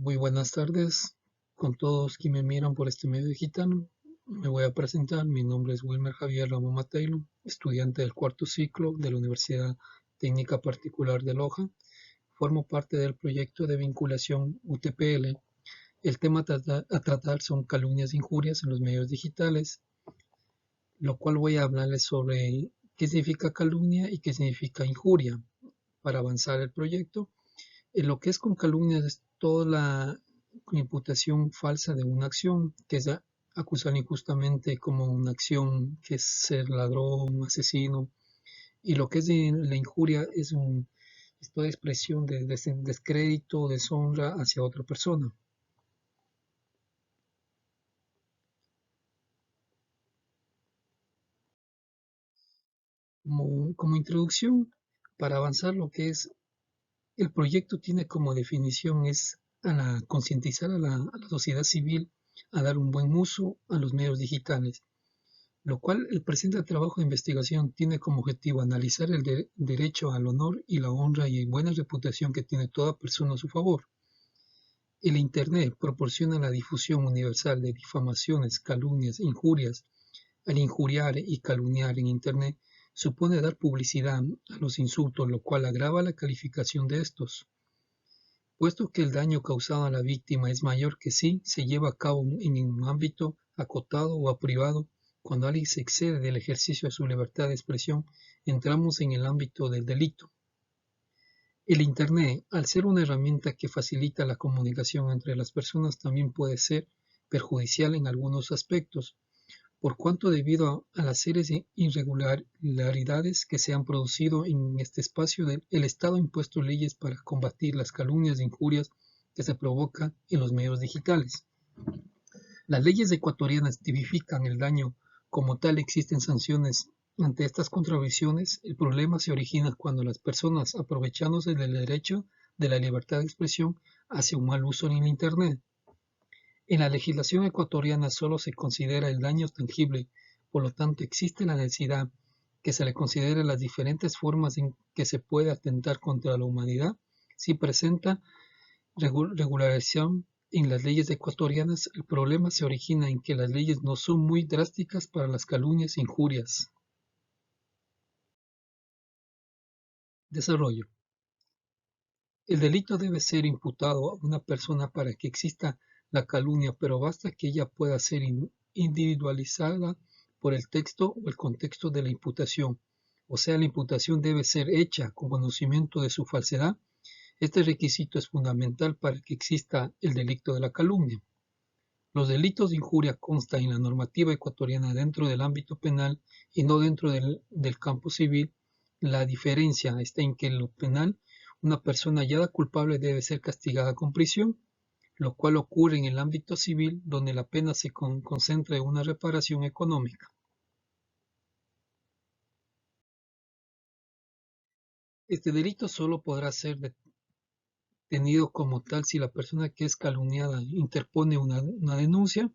Muy buenas tardes con todos que me miran por este medio digital. Me voy a presentar. Mi nombre es Wilmer Javier Ramón Mateilo, estudiante del cuarto ciclo de la Universidad Técnica Particular de Loja. Formo parte del proyecto de vinculación UTPL. El tema a tratar son calumnias e injurias en los medios digitales, lo cual voy a hablarles sobre qué significa calumnia y qué significa injuria para avanzar el proyecto. En lo que es con calumnias es toda la imputación falsa de una acción, que es acusar injustamente como una acción que es ser ladrón, asesino, y lo que es de la injuria es toda expresión de descrédito, deshonra hacia otra persona. Como introducción, para avanzar lo que es el proyecto tiene como definición es concientizar a la sociedad civil a dar un buen uso a los medios digitales, lo cual el presente trabajo de investigación tiene como objetivo analizar el derecho al honor y la honra y buena reputación que tiene toda persona a su favor. El Internet proporciona la difusión universal de difamaciones, calumnias, injurias. Al injuriar y calumniar en Internet supone dar publicidad a los insultos, lo cual agrava la calificación de estos. Puesto que el daño causado a la víctima es mayor que si se lleva a cabo en un ámbito acotado o privado, cuando alguien se excede del ejercicio de su libertad de expresión, entramos en el ámbito del delito. El Internet, al ser una herramienta que facilita la comunicación entre las personas, también puede ser perjudicial en algunos aspectos, por cuanto debido a las series de irregularidades que se han producido en este espacio, el Estado ha impuesto leyes para combatir las calumnias e injurias que se provocan en los medios digitales. Las leyes ecuatorianas tipifican el daño como tal, existen sanciones ante estas contravenciones. El problema se origina cuando las personas, aprovechándose del derecho de la libertad de expresión, hacen un mal uso en el Internet. En la legislación ecuatoriana solo se considera el daño tangible, por lo tanto existe la necesidad que se le considere las diferentes formas en que se puede atentar contra la humanidad. Si presenta regularización en las leyes ecuatorianas, el problema se origina en que las leyes no son muy drásticas para las calumnias e injurias. Desarrollo. El delito debe ser imputado a una persona para que exista la calumnia, pero basta que ella pueda ser individualizada por el texto o el contexto de la imputación. O sea, la imputación debe ser hecha con conocimiento de su falsedad. Este requisito es fundamental para que exista el delito de la calumnia. Los delitos de injuria constan en la normativa ecuatoriana dentro del ámbito penal y no dentro del campo civil. La diferencia está en que en lo penal una persona hallada culpable debe ser castigada con prisión, lo cual ocurre en el ámbito civil donde la pena se concentra en una reparación económica. Este delito solo podrá ser detenido como tal si la persona que es calumniada interpone una denuncia.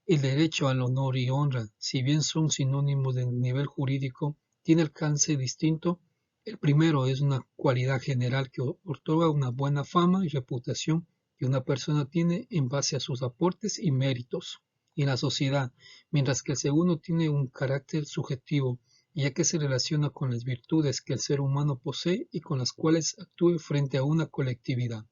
El derecho al honor y honra, si bien son sinónimos de nivel jurídico, tiene alcance distinto. El primero es una cualidad general que otorga una buena fama y reputación que una persona tiene en base a sus aportes y méritos en la sociedad, mientras que el segundo tiene un carácter subjetivo, ya que se relaciona con las virtudes que el ser humano posee y con las cuales actúe frente a una colectividad.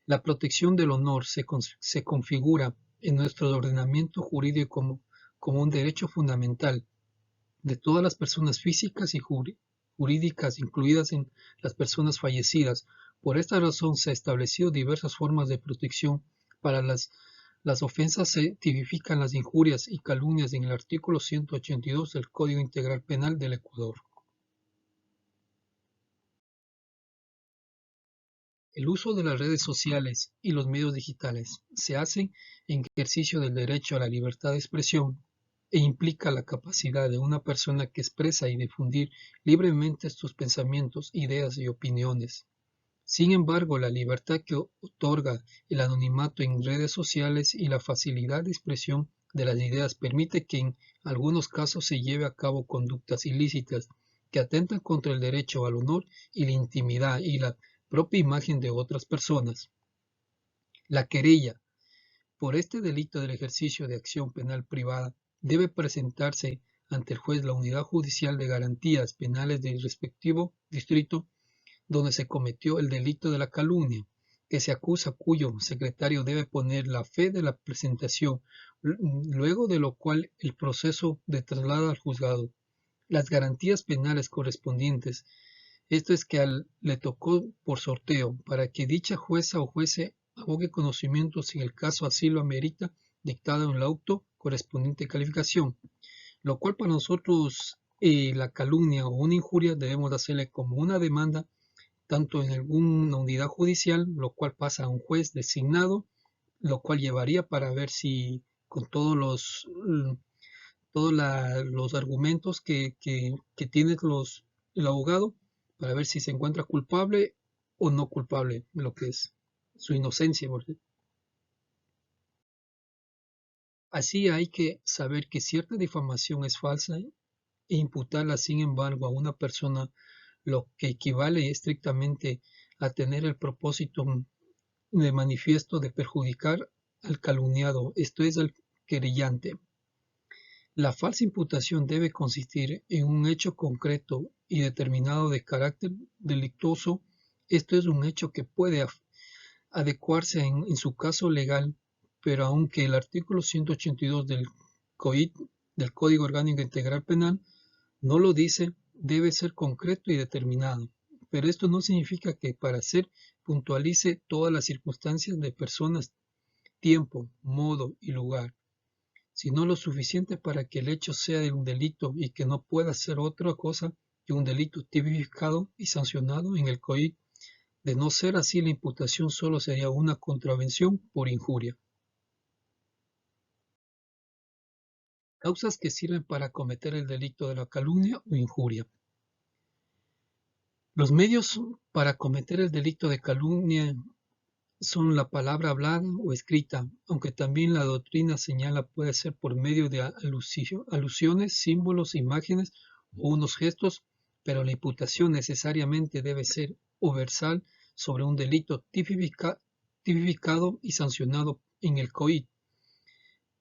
La protección del honor se configura en nuestro ordenamiento jurídico como un derecho fundamental de todas las personas físicas y jurídicas, incluidas en las personas fallecidas. Por esta razón se han establecido diversas formas de protección para las ofensas. Se tipifican las injurias y calumnias en el artículo 182 del Código Integral Penal del Ecuador. El uso de las redes sociales y los medios digitales se hace en ejercicio del derecho a la libertad de expresión e implica la capacidad de una persona que expresa y difundir libremente sus pensamientos, ideas y opiniones. Sin embargo, la libertad que otorga el anonimato en redes sociales y la facilidad de expresión de las ideas permite que en algunos casos se lleve a cabo conductas ilícitas que atentan contra el derecho al honor y la intimidad y la propia imagen de otras personas. La querella por este delito del ejercicio de acción penal privada debe presentarse ante el juez la unidad judicial de garantías penales del respectivo distrito donde se cometió el delito de la calumnia, que se acusa, cuyo secretario debe poner la fe de la presentación, luego de lo cual el proceso de traslado al juzgado. Las garantías penales correspondientes, esto es que le tocó por sorteo, para que dicha jueza o juece abogue conocimiento si el caso así lo amerita, dictado en el auto correspondiente calificación, lo cual para nosotros la calumnia o una injuria debemos hacerle como una demanda tanto en alguna unidad judicial, lo cual pasa a un juez designado, lo cual llevaría para ver si con todos los argumentos que tiene el abogado, para ver si se encuentra culpable o no culpable, lo que es su inocencia. Así hay que saber que cierta difamación es falsa e imputarla, sin embargo, a una persona, lo que equivale estrictamente a tener el propósito de manifiesto de perjudicar al calumniado, esto es, al querellante. La falsa imputación debe consistir en un hecho concreto y determinado de carácter delictuoso. Esto es un hecho que puede adecuarse en su caso legal, pero aunque el artículo 182 del COIP, del Código Orgánico Integral Penal, no lo dice, debe ser concreto y determinado. Pero esto no significa que para ser puntualice todas las circunstancias de personas, tiempo, modo y lugar, sino lo suficiente para que el hecho sea de un delito y que no pueda ser otra cosa que un delito tipificado y sancionado en el COIP. De no ser así, la imputación solo sería una contravención por injuria. Causas que sirven para cometer el delito de la calumnia o injuria. Los medios para cometer el delito de calumnia son la palabra hablada o escrita, aunque también la doctrina señala puede ser por medio de alusiones, símbolos, imágenes o unos gestos, pero la imputación necesariamente debe ser universal sobre un delito tipificado y sancionado en el COIP,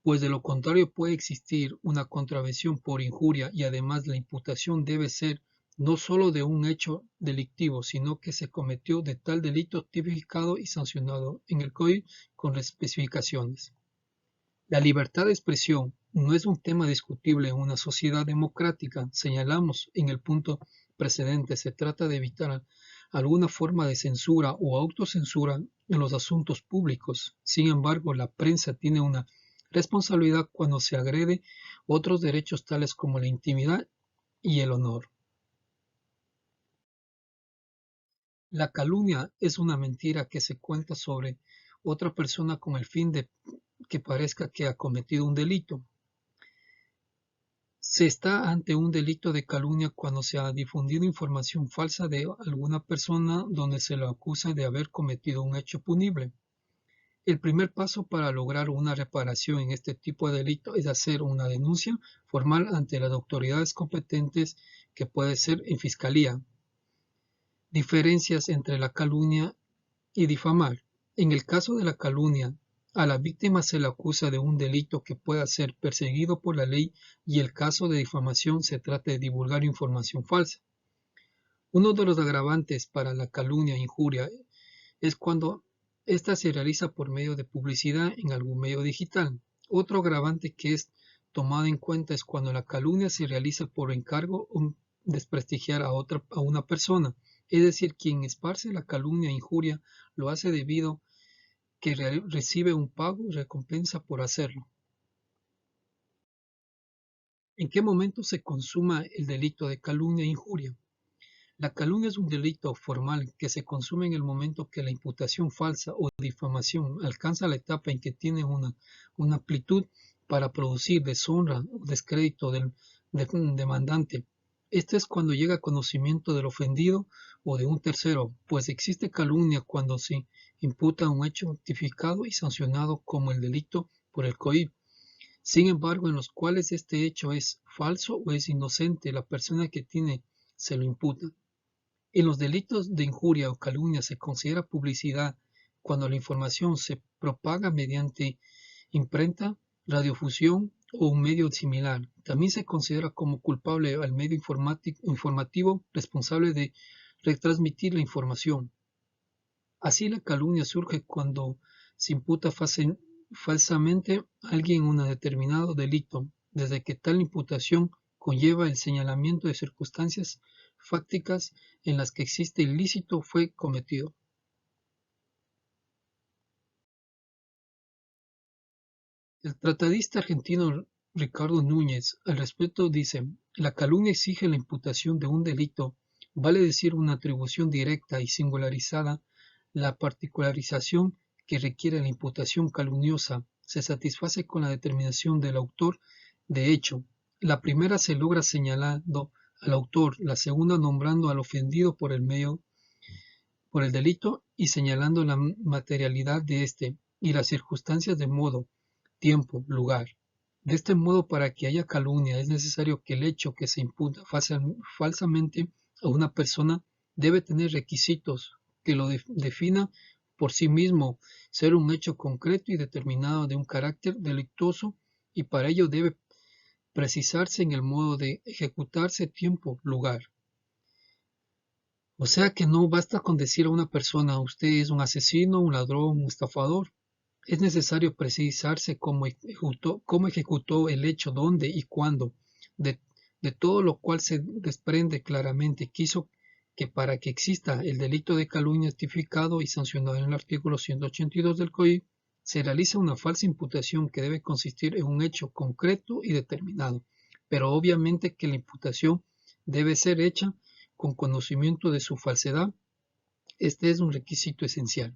pues de lo contrario puede existir una contravención por injuria y además la imputación debe ser no solo de un hecho delictivo, sino que se cometió de tal delito tipificado y sancionado en el COIP con especificaciones. La libertad de expresión no es un tema discutible en una sociedad democrática. Señalamos en el punto precedente, se trata de evitar alguna forma de censura o autocensura en los asuntos públicos. Sin embargo, la prensa tiene una responsabilidad cuando se agrede otros derechos tales como la intimidad y el honor. La calumnia es una mentira que se cuenta sobre otra persona con el fin de que parezca que ha cometido un delito. Se está ante un delito de calumnia cuando se ha difundido información falsa de alguna persona donde se lo acusa de haber cometido un hecho punible. El primer paso para lograr una reparación en este tipo de delito es hacer una denuncia formal ante las autoridades competentes, que puede ser en fiscalía. Diferencias entre la calumnia y difamar. En el caso de la calumnia, a la víctima se le acusa de un delito que pueda ser perseguido por la ley, y el caso de difamación se trata de divulgar información falsa. Uno de los agravantes para la calumnia e injuria es cuando ésta se realiza por medio de publicidad en algún medio digital. Otro agravante que es tomado en cuenta es cuando la calumnia se realiza por encargo o desprestigiar a una persona, es decir, quien esparce la calumnia e injuria lo hace debido que recibe un pago o recompensa por hacerlo. ¿En qué momento se consuma el delito de calumnia e injuria? La calumnia es un delito formal que se consume en el momento que la imputación falsa o difamación alcanza la etapa en que tiene una amplitud para producir deshonra o descrédito del demandante. Esto es cuando llega a conocimiento del ofendido o de un tercero, pues existe calumnia cuando se imputa un hecho tipificado y sancionado como el delito por el COIP. Sin embargo, en los cuales este hecho es falso o es inocente, la persona que tiene se lo imputa. En los delitos de injuria o calumnia se considera publicidad cuando la información se propaga mediante imprenta, radiofusión o un medio similar. También se considera como culpable al medio informativo responsable de retransmitir la información. Así, la calumnia surge cuando se imputa falsamente a alguien un determinado delito, desde que tal imputación conlleva el señalamiento de circunstancias fácticas en las que existe ilícito fue cometido. El tratadista argentino Ricardo Núñez al respecto dice: la calumnia exige la imputación de un delito, vale decir una atribución directa y singularizada. La particularización que requiere la imputación calumniosa se satisface con la determinación del autor de hecho. La primera se logra señalando al autor, la segunda nombrando al ofendido por el delito y señalando la materialidad de éste y las circunstancias de modo, tiempo, lugar. De este modo, para que haya calumnia, es necesario que el hecho que se imputa falsamente a una persona debe tener requisitos que lo defina por sí mismo, ser un hecho concreto y determinado de un carácter delictuoso, y para ello debe precisarse en el modo de ejecutarse, tiempo, lugar. O sea que no basta con decir a una persona: usted es un asesino, un ladrón, un estafador. Es necesario precisarse cómo ejecutó el hecho, dónde y cuándo. De, de todo lo cual se desprende claramente quiso que para que exista el delito de calumnia tipificado y sancionado en el artículo 182 del COI, se realiza una falsa imputación que debe consistir en un hecho concreto y determinado, pero obviamente que la imputación debe ser hecha con conocimiento de su falsedad. Este es un requisito esencial.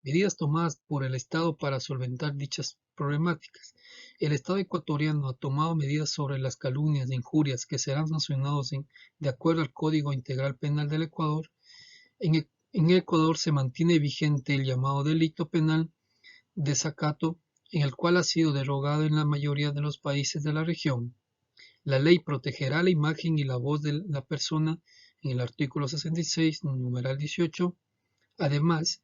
Medidas tomadas por el Estado para solventar dichas problemáticas. El Estado ecuatoriano ha tomado medidas sobre las calumnias e injurias que serán sancionados de acuerdo al Código Integral Penal del Ecuador. En Ecuador se mantiene vigente el llamado delito penal desacato, en el cual ha sido derogado en la mayoría de los países de la región. La ley protegerá la imagen y la voz de la persona en el artículo 66, numeral 18. Además,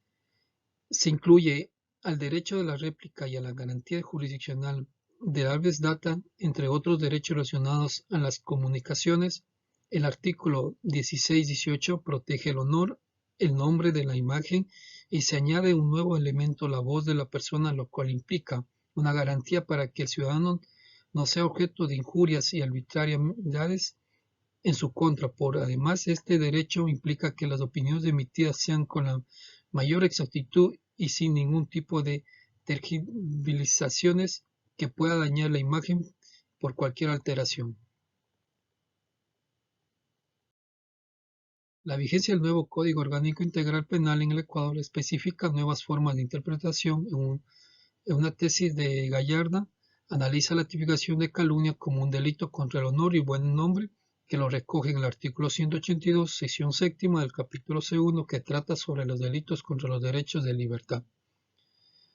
se incluye al derecho de la réplica y a la garantía jurisdiccional de habeas data, entre otros derechos relacionados a las comunicaciones. El artículo 16-18 protege el honor, el nombre de la imagen, y se añade un nuevo elemento, la voz de la persona, lo cual implica una garantía para que el ciudadano no sea objeto de injurias y arbitrariedades en su contra. Además, este derecho implica que las opiniones emitidas sean con la mayor exactitud y sin ningún tipo de tergiversaciones que pueda dañar la imagen por cualquier alteración. La vigencia del nuevo Código Orgánico Integral Penal en el Ecuador especifica nuevas formas de interpretación. En una tesis de Gallarda, analiza la tipificación de calumnia como un delito contra el honor y buen nombre, que lo recoge en el artículo 182, sección séptima del capítulo segundo, que trata sobre los delitos contra los derechos de libertad.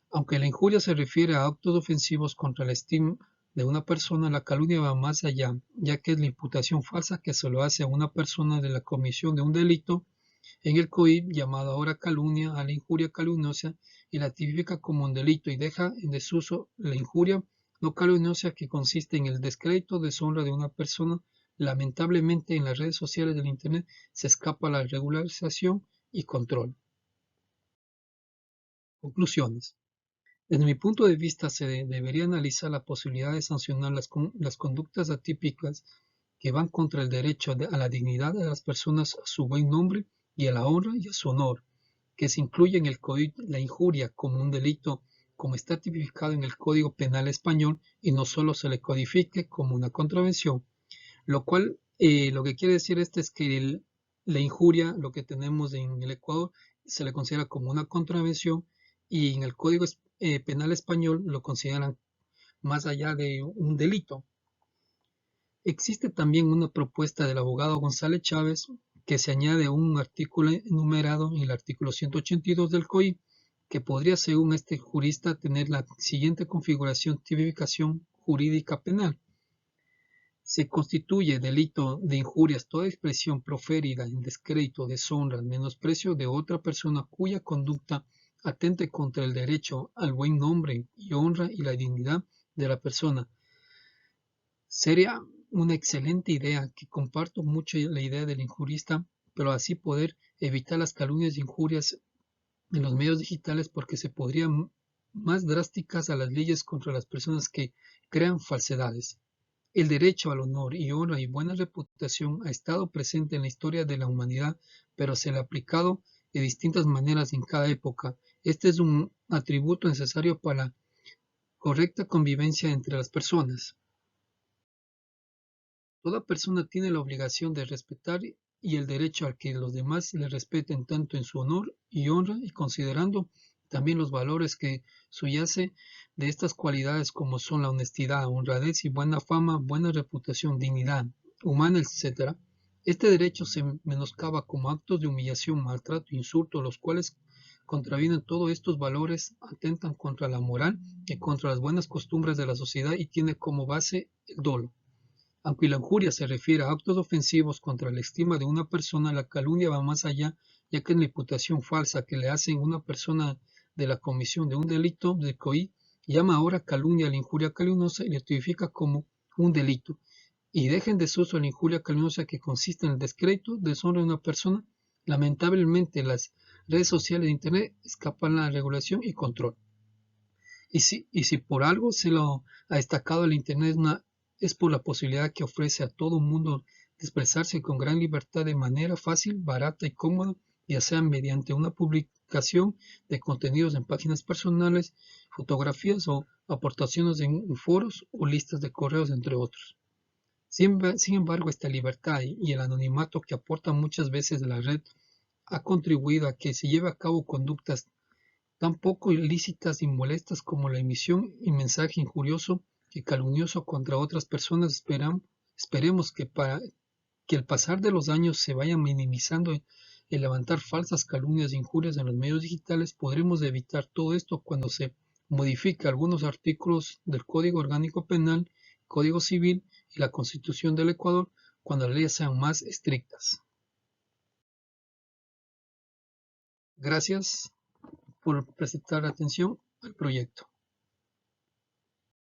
Aunque la injuria se refiere a actos ofensivos contra la estima de una persona, la calumnia va más allá, ya que es la imputación falsa que se lo hace a una persona de la comisión de un delito en el COI, llamado ahora calumnia, a la injuria calumniosa, y la tipifica como un delito y deja en desuso la injuria no calumniosa, que consiste en el descrédito o deshonra de una persona. Lamentablemente, en las redes sociales del Internet se escapa la regularización y control. Conclusiones. Desde mi punto de vista, se debería analizar la posibilidad de sancionar las conductas atípicas que van contra el derecho a la dignidad de las personas, a su buen nombre y a la honra y a su honor, que se incluye en el Código la injuria como un delito, como está tipificado en el Código Penal español, y no solo se le codifique como una contravención, lo cual lo que quiere decir es que la injuria, lo que tenemos en el Ecuador, se le considera como una contravención, y en el Código Penal español lo consideran más allá de un delito. Existe también una propuesta del abogado González Chávez, que se añade un artículo enumerado en el artículo 182 del COI, que podría, según este jurista, tener la siguiente configuración: tipificación jurídica penal. Se constituye delito de injurias toda expresión proferida en descrédito, deshonra, menosprecio de otra persona cuya conducta atente contra el derecho al buen nombre y honra y la dignidad de la persona. Sería una excelente idea, que comparto mucho la idea del injurista, pero así poder evitar las calumnias e injurias en los medios digitales, porque se podrían más drásticas a las leyes contra las personas que crean falsedades. El derecho al honor y honra y buena reputación ha estado presente en la historia de la humanidad, pero se le ha aplicado de distintas maneras en cada época. Este es un atributo necesario para la correcta convivencia entre las personas. Toda persona tiene la obligación de respetar y el derecho a que los demás le respeten tanto en su honor y honra, y considerando también los valores que subyace de estas cualidades, como son la honestidad, honradez y buena fama, buena reputación, dignidad humana, etc. Este derecho se menoscaba como actos de humillación, maltrato, insulto, los cuales contravienen todos estos valores, atentan contra la moral y contra las buenas costumbres de la sociedad, y tiene como base el dolo. Aunque la injuria se refiere a actos ofensivos contra la estima de una persona, la calumnia va más allá, ya que es la imputación falsa que le hacen a una persona de la comisión de un delito de COI, llama ahora calumnia a la injuria calumniosa y le tipifica como un delito. Y deja en desuso la injuria calumniosa, que consiste en el descrédito, deshonra de una persona. Lamentablemente, las redes sociales de Internet escapan a la regulación y control. Y si por algo se lo ha destacado el Internet, es por la posibilidad que ofrece a todo mundo de expresarse con gran libertad, de manera fácil, barata y cómoda, ya sea mediante una publicación de contenidos en páginas personales, fotografías o aportaciones en foros o listas de correos, entre otros. Sin embargo, esta libertad y el anonimato que aporta muchas veces la red ha contribuido a que se lleve a cabo conductas tan poco ilícitas y molestas como la emisión y mensaje injurioso y calumnioso contra otras personas. Esperemos que el pasar de los años se vaya minimizando el levantar falsas calumnias e injurias en los medios digitales. Podremos evitar todo esto cuando se modifique algunos artículos del Código Orgánico Penal, Código Civil y la Constitución del Ecuador, cuando las leyes sean más estrictas. Gracias por prestar atención al proyecto.